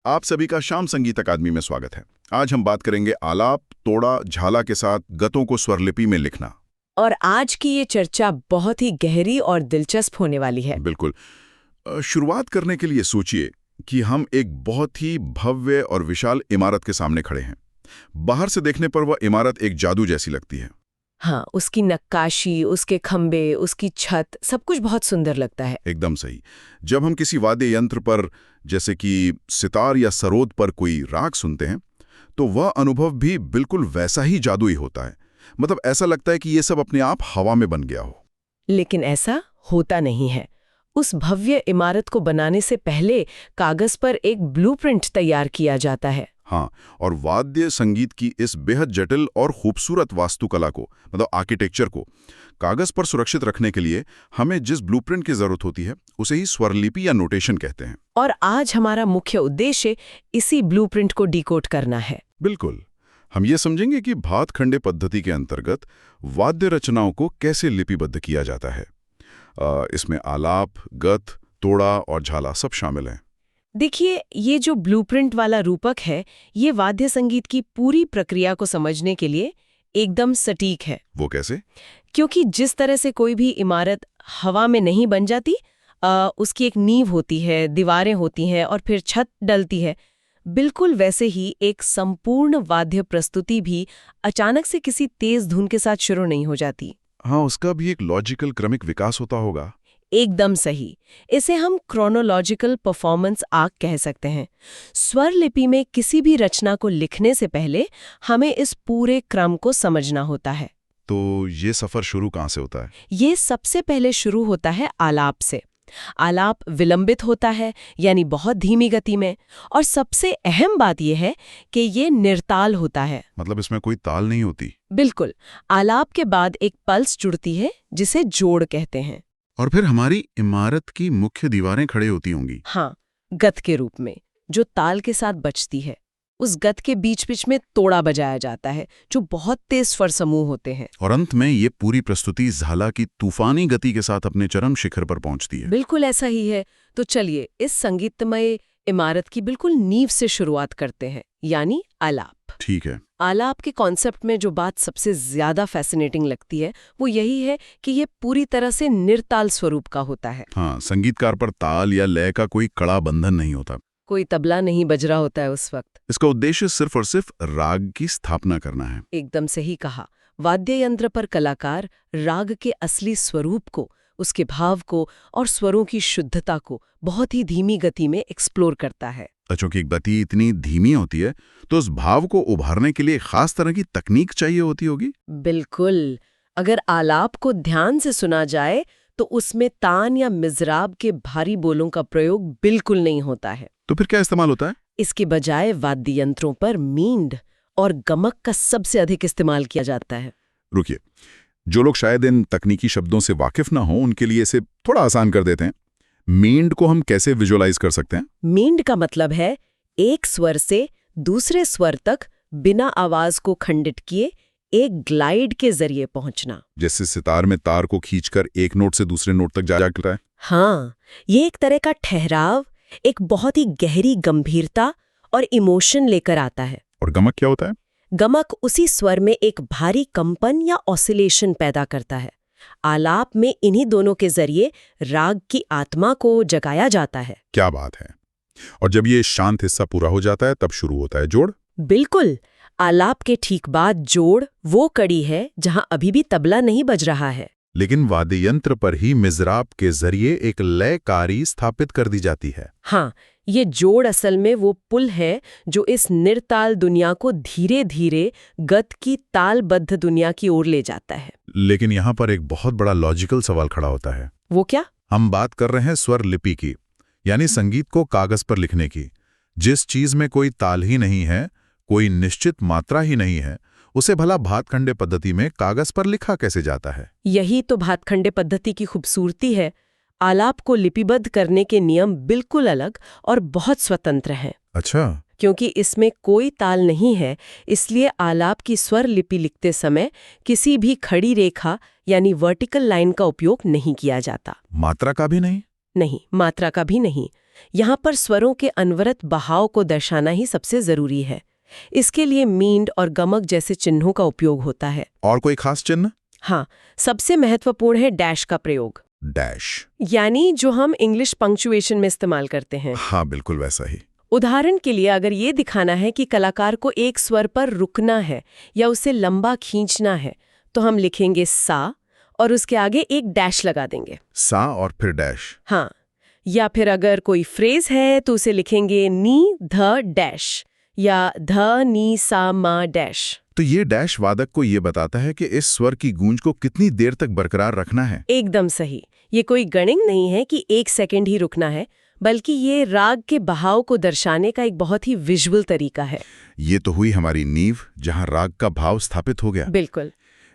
आप सभी का शाम संगीत अकादमी में स्वागत है। आज हम बात करेंगे आलाप, तोड़ा, झाला के साथ गतों को स्वरलिपि में लिखना। और आज की ये चर्चा बहुत ही गहरी और दिलचस्प होने वाली है। बिल्कुल। शुरुआत करने के लिए सोचिए कि हम एक बहुत ही भव्य और विशाल इमारत के सामने खड़े हैं। बाहर से देखने पर वह इमारत एक जादू जैसी लगती है। हाँ, उसकी नक्काशी, उसके खंबे, उसकी छत, सब कुछ बहुत सुंदर लगता है। एकदम सही। जब हम किसी वाद्य यंत्र पर, जैसे कि सितार या सरोद पर कोई राग सुनते हैं, तो वह अनुभव भी बिल्कुल वैसा ही जादुई होता है। मतलब ऐसा लगता है कि ये सब अपने आप हवा में बन गया हो। लेकिन ऐसा होता नहीं है। उस भव्य इमारत को बनाने से पहले कागज पर एक ब्लूप्रिंट तैयार किया जाता है। हाँ, और वाद्य संगीत की इस बेहद जटिल और खूबसूरत वास्तुकला को, मतलब आर्किटेक्चर को, कागज पर सुरक्षित रखने के लिए हमें जिस ब्लूप्रिंट की जरूरत होती है उसे ही स्वरलिपि या नोटेशन कहते हैं। और आज हमारा मुख्य उद्देश्य इसी ब्लूप्रिंट को डिकोड करना है। बिल्कुल। हम ये समझेंगे कि भातखंडे पद्धति के अंतर्गत वाद्य रचनाओं को कैसे लिपिबद्ध किया जाता है। इसमें आलाप, गत, तोड़ा और झाला सब शामिल हैं। देखिए, ये जो ब्लूप्रिंट वाला रूपक है, ये वाद्य संगीत की पूरी प्रक्रिया को समझने के लिए एकदम सटीक है। वो कैसे? क्योंकि जिस तरह से कोई भी इमारत हवा में नहीं बन जाती, उसकी एक नींव होती है, दीवारें होती हैं और फिर छत डलती है, बिल्कुल वैसे ही एक संपूर्ण वाद्य प्रस्तुति भी अचानक से किसी तेज धुन के साथ शुरू नहीं हो जाती। हाँ, उसका भी एक लॉजिकल क्रमिक विकास होता होगा। एकदम सही। इसे हम क्रोनोलॉजिकल परफॉर्मेंस आर्क कह सकते हैं। स्वर लिपि में किसी भी रचना को लिखने से पहले हमें इस पूरे क्रम को समझना होता है। तो ये सफर शुरू कहाँ से होता है? ये सबसे पहले शुरू होता है आलाप से। आलाप विलंबित होता है, यानी बहुत धीमी गति में, और सबसे अहम बात यह है कि ये निर्ताल होता है। मतलब इसमें कोई ताल नहीं होती? बिल्कुल। आलाप के बाद एक पल्स जुड़ती है जिसे जोड़ कहते हैं। और फिर हमारी इमारत की मुख्य दीवारें खड़ी होती होंगी। हाँ, गत के रूप में, जो ताल के साथ बजती है। उस गत के बीच बीच में तोड़ा बजाया जाता है, जो बहुत तेज स्वर समूह होते हैं। और अंत में ये पूरी प्रस्तुति झाला की तूफानी गति के साथ अपने चरम शिखर पर पहुंचती है। बिल्कुल ऐसा ही है। तो चलिए इस संगीतमय इमारत की बिल्कुल नींव से शुरुआत करते हैं, यानी आलाप। ठीक है। आलाप के कॉन्सेप्ट में जो बात सबसे ज्यादा फैसिनेटिंग लगती है वो यही है कि ये पूरी तरह से निर्ताल स्वरूप का होता है। हाँ, संगीतकार पर ताल या लय का कोई कड़ा बंधन नहीं होता। कोई तबला नहीं बज रहा होता है उस वक्त। इसका उद्देश्य सिर्फ और सिर्फ राग की स्थापना करना है। एकदम सही कहा। वाद्य यंत्र पर कलाकार राग के असली स्वरूप को, उसके भाव को और स्वरों की शुद्धता को बहुत ही धीमी गति में एक्सप्लोर करता है। चूंकि गति इतनी धीमी होती है तो उस भाव को उभारने के लिए खास तरह की तकनीक चाहिए होती होगी। बिल्कुल। अगर आलाप को ध्यान से सुना जाए तो उसमें तान या मिज़राब के भारी बोलों का प्रयोग बिल्कुल नहीं होता है। तो फिर क्या इस्तेमाल होता है? इसके बजाय वाद्य यंत्रों पर मींड और गमक का सबसे अधिक इस्तेमाल किया जाता है। रुकिए, जो लोग शायद इन तकनीकी शब्दों से वाकिफ ना हो उनके लिए इसे थोड़ा आसान कर देते हैं। मींड को हम कैसे विजुअलाइज कर सकते हैं? मींड का मतलब है एक स्वर से दूसरे स्वर तक बिना आवाज को खंडित किए एक ग्लाइड के जरिए पहुंचना। जैसे सितार में तार को खींचकर एक नोट से दूसरे नोट तक जा जाता है। हाँ, ये एक तरह का ठहराव, एक बहुत ही गहरी गंभीरता और इमोशन लेकर आता है। और गमक क्या होता है? गमक उसी स्वर में एक भारी कंपन या ऑसिलेशन पैदा करता है। आलाप में इन्हीं दोनों के जरिए राग की आत्मा को जगाया जाता है। क्या बात है। और जब ये शांत हिस्सा पूरा हो जाता है तब शुरू होता है जोड़। बिल्कुल। आलाप के ठीक बाद जोड़ वो कड़ी है जहां अभी भी तबला नहीं बज रहा है, लेकिन वाद्य यंत्र पर ही मिज़राब के जरिए एक लयकारी स्थापित कर दी जाती है। हाँ, ये जोड़ असल में वो पुल है जो इस निर्ताल दुनिया को धीरे धीरे गत की तालबद्ध दुनिया की ओर ले जाता है। लेकिन यहाँ पर एक बहुत बड़ा लॉजिकल सवाल खड़ा होता है। वो क्या? हम बात कर रहे हैं स्वर लिपि की, यानी संगीत को कागज पर लिखने की। जिस चीज में कोई ताल ही नहीं है, कोई निश्चित मात्रा ही नहीं है, उसे भला भातखंडे पद्धति में कागज पर लिखा कैसे जाता है? यही तो भातखंडे पद्धति की खूबसूरती है। आलाप को लिपिबद्ध करने के नियम बिल्कुल अलग और बहुत स्वतंत्र हैं। अच्छा। क्योंकि इसमें कोई ताल नहीं है, इसलिए आलाप की स्वर लिपि लिखते समय किसी भी खड़ी रेखा यानी वर्टिकल लाइन का उपयोग नहीं किया जाता। मात्रा का भी नहीं? नहीं, मात्रा का भी नहीं। यहाँ पर स्वरों के अनवरत बहाव को दर्शाना ही सबसे जरूरी है। इसके लिए मींड और गमक जैसे चिन्हों का उपयोग होता है। और कोई खास चिन्ह? हाँ, सबसे महत्वपूर्ण है डैश का प्रयोग। डैश यानी जो हम इंग्लिश पंक्चुएशन में इस्तेमाल करते हैं। हाँ, बिल्कुल वैसा ही। उदाहरण के लिए अगर ये दिखाना है कि कलाकार को एक स्वर पर रुकना है या उसे लंबा खींचना है, तो हम लिखेंगे सा और उसके आगे एक डैश लगा देंगे। सा और फिर डैश। हाँ, या फिर अगर कोई फ्रेज है तो उसे लिखेंगे नी ध डैश या ध नी सा मा डैश। तो ये डैश वादक को ये बताता है कि इस स्वर की गूंज को कितनी देर तक बरकरार रखना है। एकदम सही। ये कोई गणित नहीं है कि 1 सेकंड ही रुकना है, बल्कि ये राग के बहाव को दर्शाने का एक बहुत ही विजुअल तरीका है। ये तो हुई हमारी नींव, जहां राग का भाव स्थापित हो गया। बिल्कुल।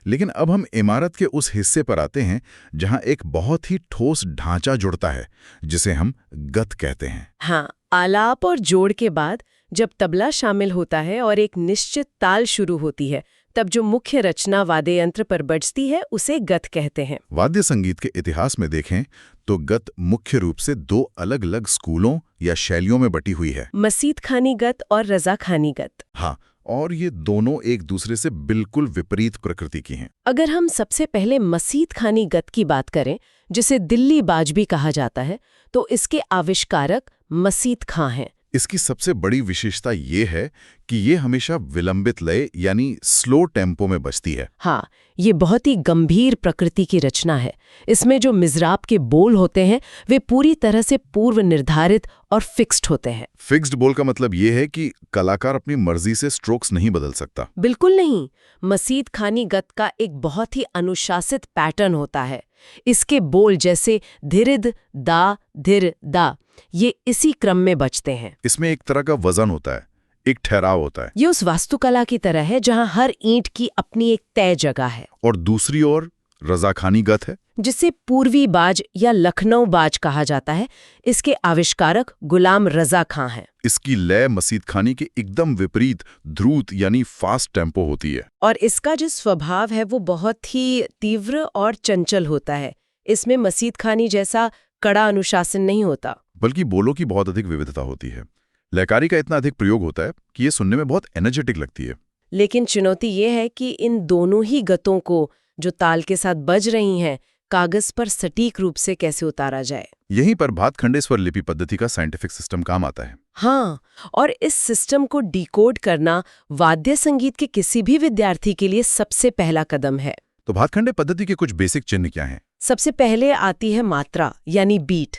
लेकिन अब हम इमारत के उस हिस्से पर आते हैं जहां एक बहुत ही ठोस ढांचा जुड़ता है, जिसे हम गत कहते हैं। हाँ, आलाप और जोड़ के बाद जब तबला शामिल होता है और एक निश्चित ताल शुरू होती है, तब जो मुख्य रचना वाद्य यंत्र पर बजती है उसे गत कहते हैं। वाद्य संगीत के इतिहास में देखें तो गत मुख्य रूप से 2 अलग-अलग स्कूलों या शैलियों में बटी हुई है, मसीद खानी गत और रजा खानी गत। हाँ, और ये दोनों एक दूसरे से बिल्कुल विपरीत प्रकृति की हैं। अगर हम सबसे पहले मसीद खानी गत की बात करें, जिसे दिल्ली बाज भी कहा जाता है, तो इसके आविष्कारक मसीद खां हैं। इसकी सबसे बड़ी विशेषता ये है कि ये हमेशा विलंबित लय यानी स्लो टेम्पो में बजती है। हाँ, ये बहुत ही गंभीर प्रकृति की रचना है। इसमें जो मिज़राब के बोल होते हैं वे पूरी तरह से पूर्व निर्धारित और फिक्स्ड होते हैं। फिक्स्ड बोल का मतलब ये है कि कलाकार अपनी मर्जी से स्ट्रोक्स नहीं बदल सकता। बिल्कुल नहीं। मसीद खानी गत का एक बहुत ही अनुशासित पैटर्न होता है। इसके बोल जैसे धिरिद दा धिर दा, ये इसी क्रम में बजते हैं। इसमें एक तरह का वजन होता है, एक ठहराव होता है। ये उस वास्तुकला की तरह है जहां हर ईंट की अपनी एक तय जगह है। और दूसरी ओर रजाखानी गत है, जिसे पूर्वी बाज या लखनऊ बाज कहा जाता है। इसके आविष्कारक गुलाम रजा खां हैं। इसकी लय मसीद खानी के एकदम विपरीत द्रुत यानी फास्ट टेम्पो होती है। और इसका जो स्वभाव है वो बहुत ही तीव्र और चंचल होता है। इसमें मसीद खानी जैसा कड़ा अनुशासन नहीं होता, बल्कि बोलों की बहुत अधिक विविधता होती है। लयकारी का इतना अधिक प्रयोग होता है कि ये सुनने में बहुत एनर्जेटिक लगती है। लेकिन चुनौती ये है कि इन दोनों ही गतों को, जो ताल के साथ बज रही हैं, कागज पर सटीक रूप से कैसे उतारा जाए। यहीं पर भातखंडे स्वर लिपि पद्धति का साइंटिफिक सिस्टम काम आता है। हाँ, और इस सिस्टम को डिकोड करना वाद्य संगीत के किसी भी विद्यार्थी के लिए सबसे पहला कदम है। तो भातखंडे पद्धति के कुछ बेसिक चिन्ह क्या हैं? सबसे पहले आती है मात्रा यानी बीट।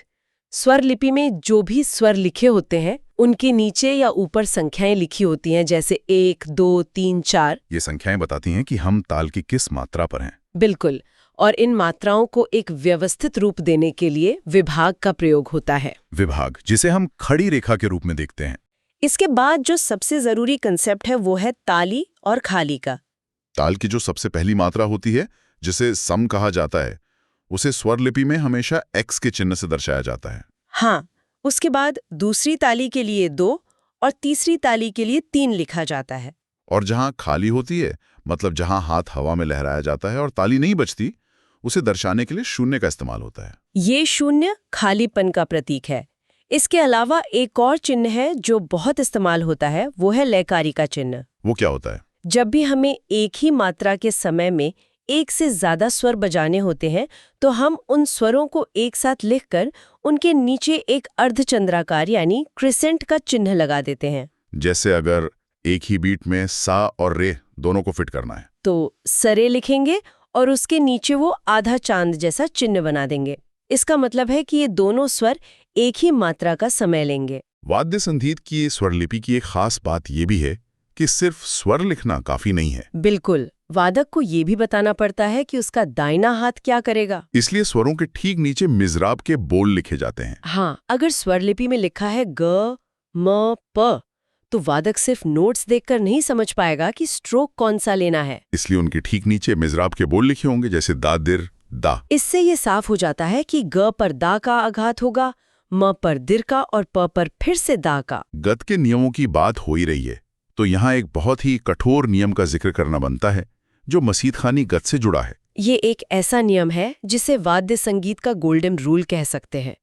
स्वर लिपि में जो भी स्वर लिखे होते हैं उनके नीचे या ऊपर संख्याएं लिखी होती हैं, जैसे 1, 2, 3, 4। ये संख्याएं बताती हैं कि हम ताल की किस मात्रा पर हैं। बिल्कुल। और इन मात्राओं को एक व्यवस्थित रूप देने के लिए विभाग का प्रयोग होता है। विभाग, जिसे हम खड़ी रेखा के रूप में देखते हैं। इसके बाद जो सबसे जरूरी कंसेप्ट है वो है ताली और खाली का। ताल की जो सबसे पहली मात्रा होती है, जिसे सम कहा जाता है, उसे स्वर लिपि में हमेशा एक्स के चिन्ह से दर्शाया जाता है। हाँ, उसके बाद दूसरी ताली के लिए 2 और तीसरी ताली के लिए 3 लिखा जाता है। और जहां खाली होती है, मतलब जहां हाथ हवा में लहराया जाता है और ताली नहीं बजती, उसे दर्शाने के लिए शून्य का इस्तेमाल होता है। ये शून्य खालीपन का प्रतीक है। इसके अलावा एक और चिन्ह है जो बहुत इस्तेमाल होता है, वो है लयकारी का चिन्ह। वो क्या होता है? जब भी हमें एक ही मात्रा के समय में एक से ज्यादा स्वर बजाने होते हैं, तो हम उन स्वरों को एक साथ लिखकर उनके नीचे एक अर्धचंद्राकार यानी क्रिसेंट का चिन्ह लगा देते हैं। जैसे अगर एक ही बीट में सा और रे दोनों को फिट करना है, तो सरे लिखेंगे और उसके नीचे वो आधा चांद जैसा चिन्ह बना देंगे। इसका मतलब है कि ये दोनों स्वर एक ही मात्रा का समय लेंगे। वाद्य संगीत की स्वरलिपि की एक खास बात यह भी है कि सिर्फ स्वर लिखना काफी नहीं है। बिल्कुल, वादक को ये भी बताना पड़ता है कि उसका दाहिना हाथ क्या करेगा। इसलिए स्वरों के ठीक नीचे मिज़राब के बोल लिखे जाते हैं। हाँ, अगर स्वरलिपि में लिखा है ग म प, तो वादक सिर्फ नोट्स देखकर नहीं समझ पाएगा कि स्ट्रोक कौन सा लेना है। इसलिए उनके ठीक नीचे मिज़राब के बोल लिखे होंगे, जैसे दा दिर दा। इससे ये साफ हो जाता है कि ग पर दा का आघात होगा, म पर दिर का और प पर फिर से दा का। गत के नियमों की बात हो ही रही है, तो यहाँ एक बहुत ही कठोर नियम का जिक्र करना बनता है जो मसीद खानी गत से जुड़ा है। ये एक ऐसा नियम है जिसे वाद्य संगीत का गोल्डन रूल कह सकते हैं।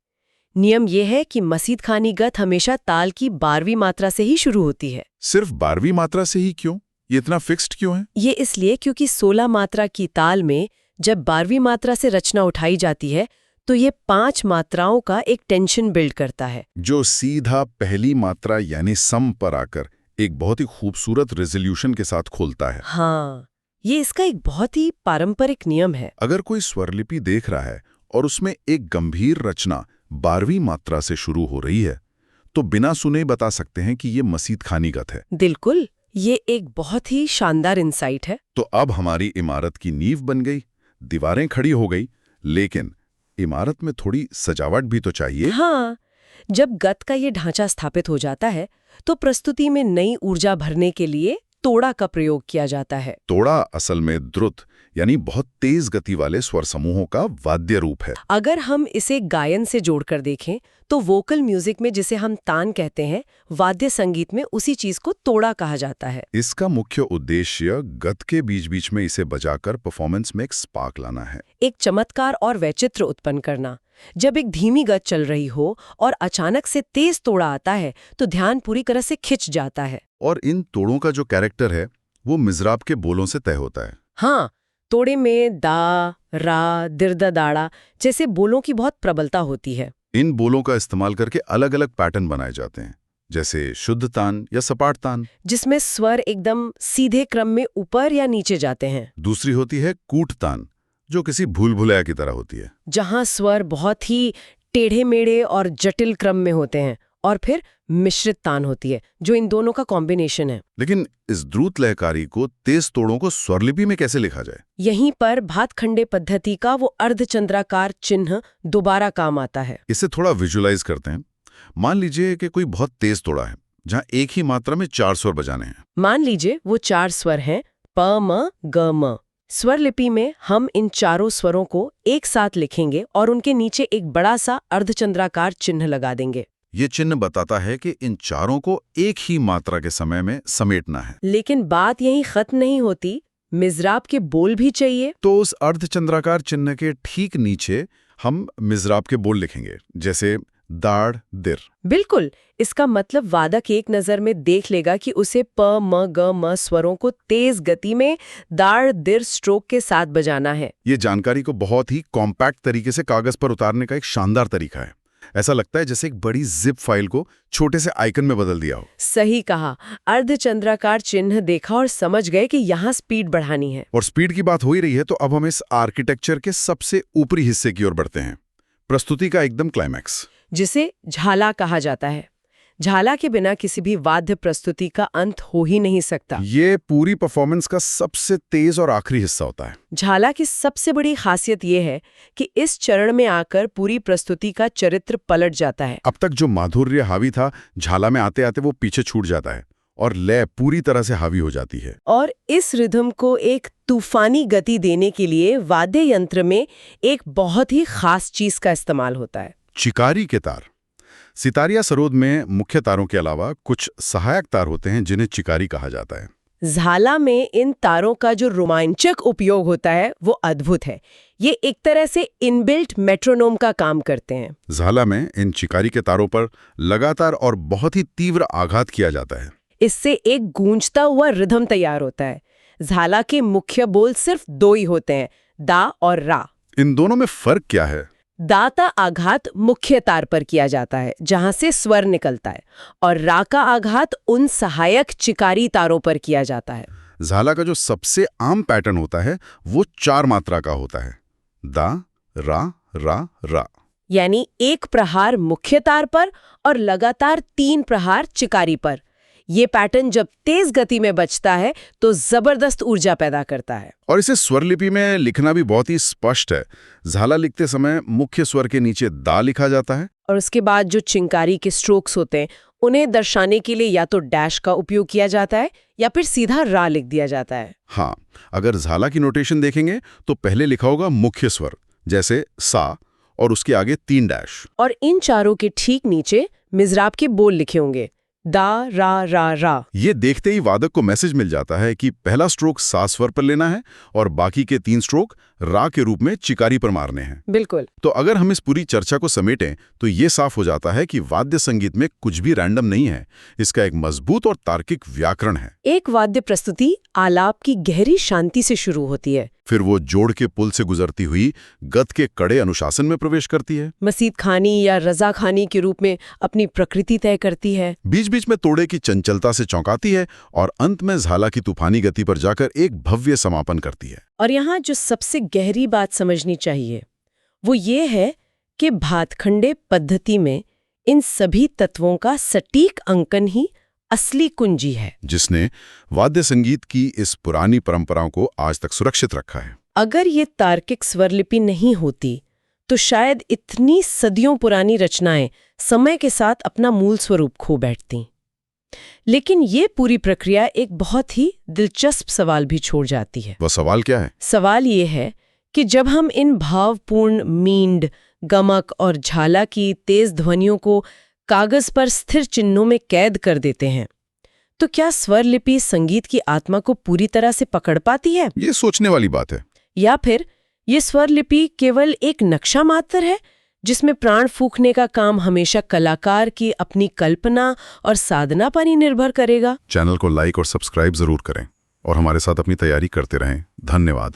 नियम ये है कि मसीद खानी गत हमेशा ताल की 12वीं मात्रा से ही शुरू होती है। सिर्फ 12वीं मात्रा से ही क्यों? ये इतना फिक्स्ड क्यों है? ये इसलिए क्योंकि 16 मात्रा की ताल में जब 12वीं मात्रा से रचना उठाई जाती है तो ये 5 मात्राओं का एक टेंशन बिल्ड करता है, जो सीधा पहली मात्रा यानी सम पर आकर एक बहुत ही खूबसूरत रेजोल्यूशन के साथ खोलता है। हाँ, ये इसका एक बहुत ही पारंपरिक नियम है। अगर कोई स्वरलिपि देख रहा है और उसमें एक गंभीर रचना 12वीं मात्रा से शुरू हो रही है तो बिना सुने बता सकते हैं कि ये मसीद खानी गत है। बिल्कुल, ये एक बहुत ही शानदार इंसाइट है। तो अब हमारी इमारत की नींव बन गई, दीवारें खड़ी हो गई, लेकिन इमारत में थोड़ी सजावट भी तो चाहिए। हाँ, जब गत का ये ढांचा स्थापित हो जाता है तो प्रस्तुति में नई ऊर्जा भरने के लिए तोड़ा का प्रयोग किया जाता है। तोड़ा असल में द्रुत यानी बहुत तेज गति वाले स्वर समूहों का वाद्य रूप है। अगर हम इसे गायन से जोड़कर देखें तो वोकल म्यूजिक में जिसे हम तान कहते हैं, वाद्य संगीत में उसी चीज को तोड़ा कहा जाता है। इसका मुख्य उद्देश्य गत के बीच बीच में इसे बजाकर परफॉर्मेंस में एक स्पार्क लाना है, एक चमत्कार और वैचित्र उत्पन्न करना। जब एक धीमी गत चल रही हो और अचानक से तेज तोड़ा आता है तो ध्यान पूरी तरह से खिंच जाता है। और इन तोड़ों का जो कैरेक्टर है वो मिज़राब के बोलों से तय होता है। हाँ, तोड़े में दा, रा, दिर्दा, दाड़ा जैसे बोलों की बहुत प्रबलता होती है। इन बोलों का इस्तेमाल करके अलग अलग पैटर्न बनाए जाते हैं, जैसे शुद्ध तान या सपाट तान, जिसमें स्वर एकदम सीधे क्रम में ऊपर या नीचे जाते हैं। दूसरी होती है कूट तान, जो किसी भूल भुलैया की तरह होती है, जहां स्वर बहुत ही टेढ़े मेढ़े और जटिल क्रम में होते हैं। और फिर मिश्रित तान होती है, जो इन दोनों का कॉम्बिनेशन है। लेकिन इस द्रुत लयकारी को, तेज तोड़ों को स्वरलिपि में कैसे लिखा जाए? यहीं पर भातखंडे पद्धति का वो अर्धचंद्राकार चिन्ह दोबारा काम आता है। इसे थोड़ा विजुअलाइज करते हैं। मान लीजिए कि कोई बहुत तेज तोड़ा है जहां एक ही मात्रा में 4 स्वर बजाने हैं। मान लीजिए वो 4 स्वर हैं, प, म, ग, म। स्वर लिपि में हम इन चारों स्वरों को एक साथ लिखेंगे और उनके नीचे एक बड़ा सा अर्धचंद्राकार चिन्ह लगा देंगे। ये चिन्ह बताता है कि इन चारों को एक ही मात्रा के समय में समेटना है। लेकिन बात यहीं खत्म नहीं होती, मिज़राब के बोल भी चाहिए। तो उस अर्धचंद्राकार चिन्ह के ठीक नीचे हम मिज़राब के बोल लिखेंगे, जैसे दाड़, दिर। बिल्कुल, इसका मतलब वादक एक नजर में देख लेगा कि उसे प, म, ग, म स्वरों को तेज गति में दाड़, दिर स्ट्रोक के साथ बजाना है। ये जानकारी को बहुत ही कॉम्पैक्ट तरीके से कागज पर उतारने का एक शानदार तरीका है। ऐसा लगता है जैसे एक बड़ी जिप फाइल को छोटे से आइकन में बदल दिया हो। सही कहा, अर्धचंद्राकार चिन्ह देखा और समझ गए कि यहाँ स्पीड बढ़ानी है। और स्पीड की बात हो ही रही है तो अब हम इस आर्किटेक्चर के सबसे ऊपरी हिस्से की ओर बढ़ते हैं, प्रस्तुति का एकदम क्लाइमैक्स, जिसे झाला कहा जाता है। झाला के बिना किसी भी वाद्य प्रस्तुति का अंत हो ही नहीं सकता। ये पूरी परफॉर्मेंस का सबसे तेज और आखिरी हिस्सा होता है। झाला की सबसे बड़ी खासियत ये है कि इस चरण में आकर पूरी प्रस्तुति का चरित्र पलट जाता है। अब तक जो माधुर्य हावी था, झाला में आते आते वो पीछे छूट जाता है और लय पूरी तरह से हावी हो जाती है। और इस रिदम को एक तूफानी गति देने के लिए वाद्य यंत्र में एक बहुत ही खास चीज का इस्तेमाल होता है, चिकारी के तार। सितार या सरोद में मुख्य तारों के अलावा कुछ सहायक तार होते हैं जिन्हें चिकारी कहा जाता है। झाला में इन तारों का जो रोमांचक उपयोग होता है वो अद्भुत है। ये एक तरह से इनबिल्ट मेट्रोनोम का काम करते हैं। झाला में इन चिकारी के तारों पर लगातार और बहुत ही तीव्र आघात किया जाता है। इससे एक गूंजता हुआ रिदम तैयार होता है। झाला के मुख्य बोल सिर्फ 2 ही होते हैं, दा और रा। इन दोनों में फर्क क्या है? दा का आघात मुख्य तार पर किया जाता है जहां से स्वर निकलता है, और रा का आघात उन सहायक चिकारी तारों पर किया जाता है। झाला का जो सबसे आम पैटर्न होता है वो 4 मात्रा का होता है, दा, रा, रा, रा। यानी एक प्रहार मुख्य तार पर और लगातार 3 प्रहार चिकारी पर। ये पैटर्न जब तेज गति में बजता है तो जबरदस्त ऊर्जा पैदा करता है। और इसे स्वरलिपि में लिखना भी बहुत ही स्पष्ट है। झाला लिखते समय मुख्य स्वर के नीचे दा लिखा जाता है, और उसके बाद जो चिंकारी के स्ट्रोक्स होते हैं उन्हें दर्शाने के लिए या तो डैश का उपयोग किया जाता है या फिर सीधा रा लिख दिया जाता है। हाँ, अगर झाला की नोटेशन देखेंगे तो पहले लिखा होगा मुख्य स्वर, जैसे सा, और उसके आगे 3 डैश। और इन चारों के ठीक नीचे मिज़राब के बोल लिखे होंगे, दा रा रा रा। ये देखते ही वादक को मैसेज मिल जाता है कि पहला स्ट्रोक सा स्वर पर लेना है और बाकी के 3 स्ट्रोक रा के रूप में चिकारी पर मारने हैं। बिल्कुल। तो अगर हम इस पूरी चर्चा को समेटें तो ये साफ हो जाता है कि वाद्य संगीत में कुछ भी रैंडम नहीं है। इसका एक मजबूत और तार्किक व्याकरण है। एक वाद्य प्रस्तुति आलाप की गहरी शांति से शुरू होती है, फिर वो जोड़ के पुल से गुजरती हुई गत के कड़े अनुशासन में प्रवेश करती है, मसीद खानी या रजा खानी के रूप में अपनी प्रकृति तय करती है, बीच बीच में तोड़े की चंचलता से चौंकाती है और अंत में झाला की तूफानी गति पर जाकर एक भव्य समापन करती है। और यहाँ जो सबसे गहरी बात समझनी चाहिए वो ये है कि भातखंडे पद्धति में इन सभी तत्वों का सटीक अंकन ही असली कुंजी है, जिसने वाद्य संगीत की इस पुरानी परंपराओं को आज तक सुरक्षित रखा है। अगर ये तार्किक स्वरलिपि नहीं होती तो शायद इतनी सदियों पुरानी रचनाएं समय के साथ अपना मूल स्वरूप खो बैठती। लेकिन ये पूरी प्रक्रिया एक बहुत ही दिलचस्प सवाल भी छोड़ जाती है। वह सवाल क्या है? सवाल ये है कि जब हम इन भावपूर्ण मींड, गमक और झाला की तेज ध्वनियों को कागज पर स्थिर चिन्हों में कैद कर देते हैं, तो क्या स्वरलिपि संगीत की आत्मा को पूरी तरह से पकड़ पाती है? ये सोचने वाली बात है। या फिर ये स्वरलिपि केवल एक नक्शा मात्र है जिसमें प्राण फूंकने का काम हमेशा कलाकार की अपनी कल्पना और साधना पर ही निर्भर करेगा? चैनल को लाइक और सब्सक्राइब जरूर करें और हमारे साथ अपनी तैयारी करते रहें। धन्यवाद।